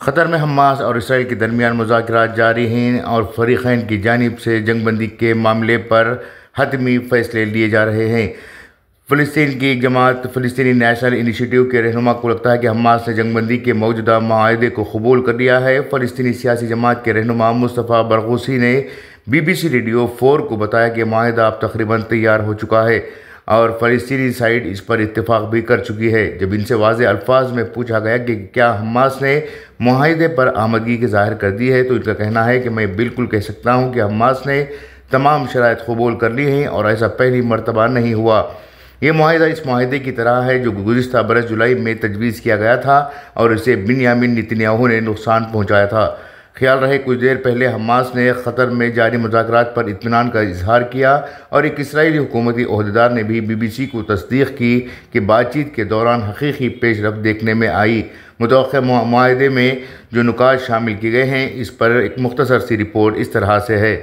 قطر میں حماس اور اسرائیل کے درمیان مذاکرات جاری ہیں اور فریقین کی جانب سے جنگ بندی کے معاملے پر حتمی فیصلے لیے جا رہے ہیں۔ فلسطین کی ایک جماعت فلسطینی نیشنل انیشیٹو کے رہنما کو لگتا ہے کہ حماس نے جنگ بندی کے موجودہ معاہدے کو قبول کر لیا ہے۔ فلسطینی سیاسی جماعت کے رہنما مصطفیٰ برغوثی نے BBC ریڈیو 4 کو بتایا کہ معاہدہ اب تقریباً تیار ہو چکا ہے اور فلسطینی سائٹ اس پر اتفاق بھی کر چکی ہے۔ جب ان سے واضح الفاظ میں پوچھا گیا کہ کیا حماس نے معاہدے پر آمدگی کی ظاہر کر دی ہے تو ان کا کہنا ہے کہ میں بالکل کہہ سکتا ہوں کہ حماس نے تمام شرائط قبول کر لی ہیں اور ایسا پہلی مرتبہ نہیں ہوا۔ یہ معاہدہ اس معاہدے کی طرح ہے جو گزشتہ برس جولائی میں تجویز کیا گیا تھا اور اسے بنیامین نتنیاہو نے نقصان پہنچایا تھا۔ خیال رہے کچھ دیر پہلے حماس نے قطر میں جاری مذاکرات پر اطمینان کا اظہار کیا اور ایک اسرائیلی حکومتی عہدیدار نے بھی BBC کو تصدیق کی کہ بات چیت کے دوران حقیقی پیش رفت دیکھنے میں آئی۔ متوقع معاہدے میں جو نکات شامل کیے گئے ہیں اس پر ایک مختصر سی رپورٹ اس طرح سے ہے۔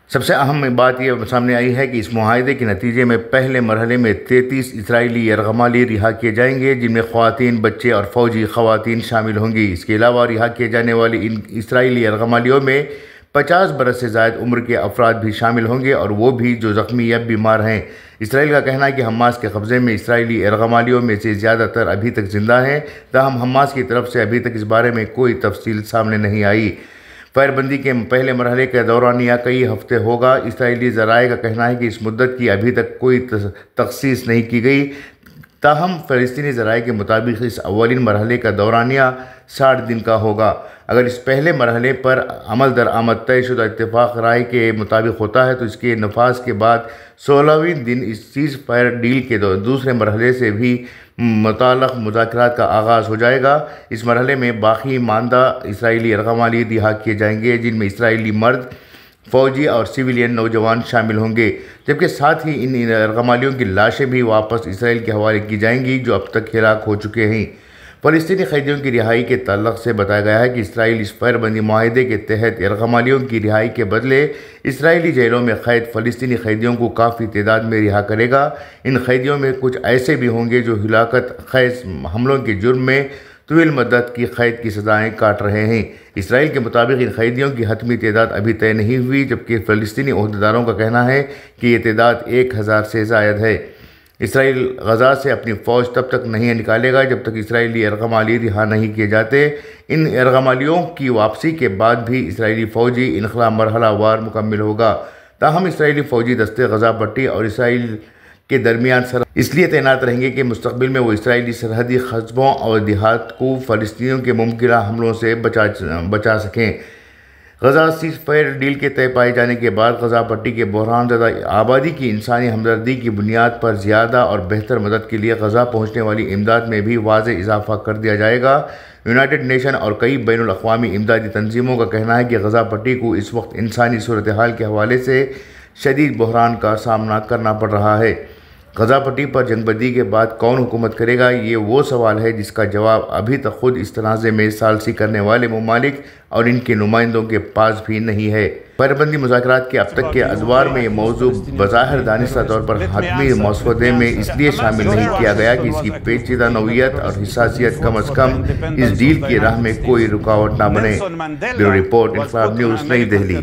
سب سے اہم بات یہ سامنے آئی ہے کہ اس معاہدے کے نتیجے میں پہلے مرحلے میں 33 اسرائیلی یرغمالی رہا کیے جائیں گے جن میں خواتین، بچے اور فوجی خواتین شامل ہوں گی۔ اس کے علاوہ رہا کیے جانے والی ان اسرائیلی یرغمالیوں میں 50 برس سے زائد عمر کے افراد بھی شامل ہوں گے اور وہ بھی جو زخمی یا بیمار ہیں۔ اسرائیل کا کہنا ہے کہ حماس کے قبضے میں اسرائیلی یرغمالیوں میں سے زیادہ تر ابھی تک زندہ ہیں، تاہم حماس کی طرف سے ابھی تک اس بارے میں کوئی تفصیل سامنے نہیں آئی۔ فائر بندی کے پہلے مرحلے کا دورانیہ کئی ہفتے ہوگا۔ اسرائیلی ذرائع کا کہنا ہے کہ اس مدت کی ابھی تک کوئی تخصیص نہیں کی گئی، تاہم فلسطینی ذرائع کے مطابق اس اولین مرحلے کا دورانیہ 60 دن کا ہوگا۔ اگر اس پہلے مرحلے پر عمل درآمد طے شدہ اتفاق رائے کے مطابق ہوتا ہے تو اس کے نفاذ کے بعد 16ویں دن اس سیز فائر ڈیل کے دوسرے مرحلے سے بھی متعلق مذاکرات کا آغاز ہو جائے گا۔ اس مرحلے میں باقی ماندہ اسرائیلی یرغمالی رہا کیے جائیں گے جن میں اسرائیلی مرد، فوجی اور سویلین نوجوان شامل ہوں گے، جبکہ ساتھ ہی ان یرغمالیوں کی لاشیں بھی واپس اسرائیل کے حوالے کی جائیں گی جو اب تک ہلاک ہو چکے ہیں۔ فلسطینی قیدیوں کی رہائی کے تعلق سے بتایا گیا ہے کہ اسرائیل اس فائر بندی معاہدے کے تحت یرغمالیوں کی رہائی کے بدلے اسرائیلی جیلوں میں قید فلسطینی قیدیوں کو کافی تعداد میں رہا کرے گا۔ ان قیدیوں میں کچھ ایسے بھی ہوں گے جو ہلاکت خیز حملوں کے جرم میں طویل مدت کی قید کی سزائیں کاٹ رہے ہیں۔ اسرائیل کے مطابق ان قیدیوں کی حتمی تعداد ابھی طے نہیں ہوئی، جبکہ فلسطینی عہدیداروں کا کہنا ہے کہ یہ تعداد 1000 سے زائد ہے۔ اسرائیل غزہ سے اپنی فوج تب تک نہیں نکالے گا جب تک اسرائیلی یرغمالی رہا نہیں کیے جاتے۔ ان یرغمالیوں کی واپسی کے بعد بھی اسرائیلی فوجی انخلا مرحلہ وار مکمل ہوگا، تاہم اسرائیلی فوجی دستے غزہ پٹی اور اسرائیل کے درمیان اس لیے تعینات رہیں گے کہ مستقبل میں وہ اسرائیلی سرحدی قصبوں اور دیہات کو فلسطینیوں کے ممکنہ حملوں سے بچا سکیں۔ غزہ سیز فائر ڈیل کے طے پائے جانے کے بعد غزہ پٹی کے بحران زدہ آبادی کی انسانی ہمدردی کی بنیاد پر زیادہ اور بہتر مدد کے لیے غزہ پہنچنے والی امداد میں بھی واضح اضافہ کر دیا جائے گا۔ یونائیٹڈ نیشن اور کئی بین الاقوامی امدادی تنظیموں کا کہنا ہے کہ غزہ پٹی کو اس وقت انسانی صورتحال کے حوالے سے شدید بحران کا سامنا کرنا پڑ رہا ہے۔ غزہ پٹی پر جنگ بندی کے بعد کون حکومت کرے گا، یہ وہ سوال ہے جس کا جواب ابھی تک خود اس تنازع میں ثالثی کرنے والے ممالک اور ان کے نمائندوں کے پاس بھی نہیں ہے۔ فائر بندی مذاکرات کے اب تک کے ادوار میں یہ موضوع بظاہر دانستہ طور پر حتمی مسودے میں اس لیے شامل نہیں کیا گیا کہ اس کی پیچیدہ نوعیت اور حساسیت کم از کم اس ڈیل کی راہ میں کوئی رکاوٹ نہ بنے۔ بیورو رپورٹ، انقلاب نیوز، نئی دہلی۔